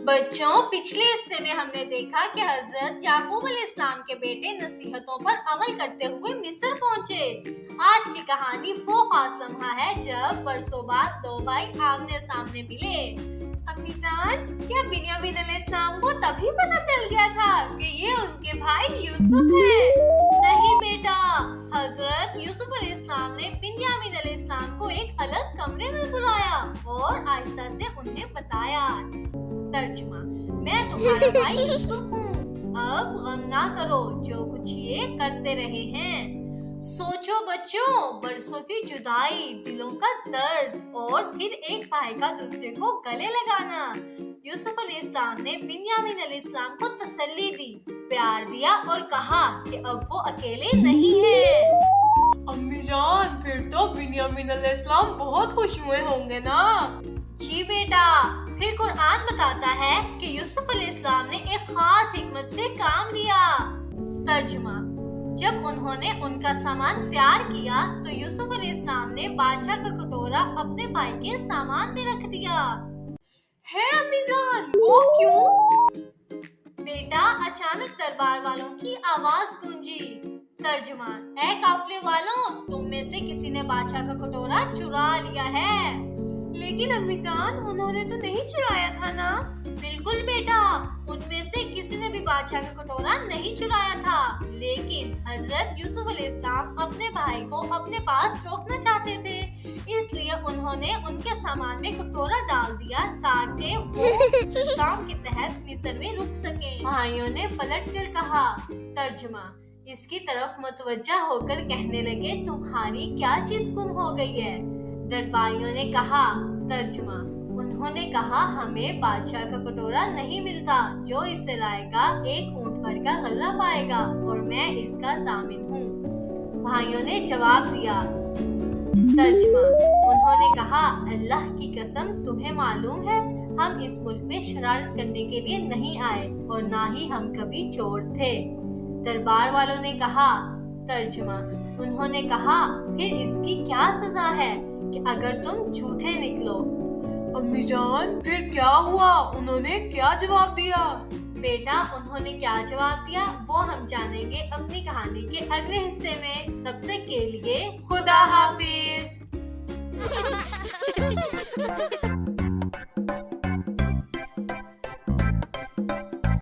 بچوں، پچھلے حصے میں ہم نے دیکھا کہ حضرت یعقوب علیہ السلام کے بیٹے نصیحتوں پر عمل کرتے ہوئے مصر پہنچے۔ آج کی کہانی وہ خاص لمحہ ہے جب برسوں بعد دو بھائی آمنے سامنے ملے۔ امی جان، کیا بنیامین علیہ السلام کو تبھی پتہ چل گیا تھا کہ یہ ان کے بھائی یوسف ہے؟ نہیں بیٹا، حضرت یوسف علیہ السلام نے بنیامین علیہ السلام کو ایک الگ کمرے میں بلایا اور آہستہ سے انہیں بتایا۔ ترجمہ: میں تمہارا بھائی یوسف ہوں، اب غم نہ کرو جو کچھ یہ کرتے رہے ہیں۔ سوچو بچوں، برسوں کی جدائی، دلوں کا درد اور پھر ایک بھائی کا دوسرے کو گلے لگانا۔ یوسف علیہ السلام نے بنیامین علیہ السلام کو تسلی دی، پیار دیا اور کہا کہ اب وہ اکیلے نہیں ہیں۔ امی جان، پھر تو بنیامین علیہ السلام بہت خوش ہوئے ہوں گے نا؟ جی بیٹا، پھر قرآن بتاتا ہے کہ یوسف علیہ السلام نے ایک خاص حکمت سے کام لیا۔ ترجمہ: جب انہوں نے ان کا سامان تیار کیا تو یوسف علیہ السلام نے بادشاہ کا کٹورا اپنے بھائی کے سامان میں رکھ دیا۔ ہے امی جان، وہ کیوں؟ بیٹا، اچانک دربار والوں کی آواز گونجی۔ ترجمہ: اے قافلے والوں، تم میں سے کسی نے بادشاہ کا کٹورا چرا لیا ہے۔ لیکن امی جان، انہوں نے تو نہیں چرایا تھا نا؟ بالکل بیٹا، ان میں سے کسی نے بھی بادشاہ کا کٹورا نہیں چرایا تھا، لیکن حضرت یوسف علیہ السلام اپنے بھائی کو اپنے پاس روکنا چاہتے تھے، اس لیے انہوں نے ان کے سامان میں کٹورا ڈال دیا تاکہ وہ شام کے تحت مصر میں رک سکیں۔ بھائیوں نے پلٹ کر کہا۔ ترجمہ: اس کی طرف متوجہ ہو کر کہنے لگے، تمہاری کیا چیز گم ہو گئی ہے؟ درباریوں نے کہا۔ ترجمہ: انہوں نے کہا، ہمیں بادشاہ کا کٹورا نہیں ملتا، جو اسے لائے گا ایک اونٹ بھر کا غلہ پائے گا اور میں اس کا ضامن ہوں۔ بھائیوں نے جواب دیا۔ ترجمہ: انہوں نے کہا، اللہ کی قسم، تمہیں معلوم ہے ہم اس ملک میں شرارت کرنے کے لیے نہیں آئے اور نہ ہی ہم کبھی چور تھے۔ دربار والوں نے کہا۔ ترجمہ: انہوں نے کہا، پھر اس کی کیا سزا ہے کہ اگر تم جھوٹے نکلو؟ امی جان، پھر کیا ہوا؟ انہوں نے کیا جواب دیا؟ بیٹا، انہوں نے کیا جواب دیا وہ ہم جانیں گے اپنی کہانی کے اگلے حصے میں۔ تب تک کے لیے خدا حافظ۔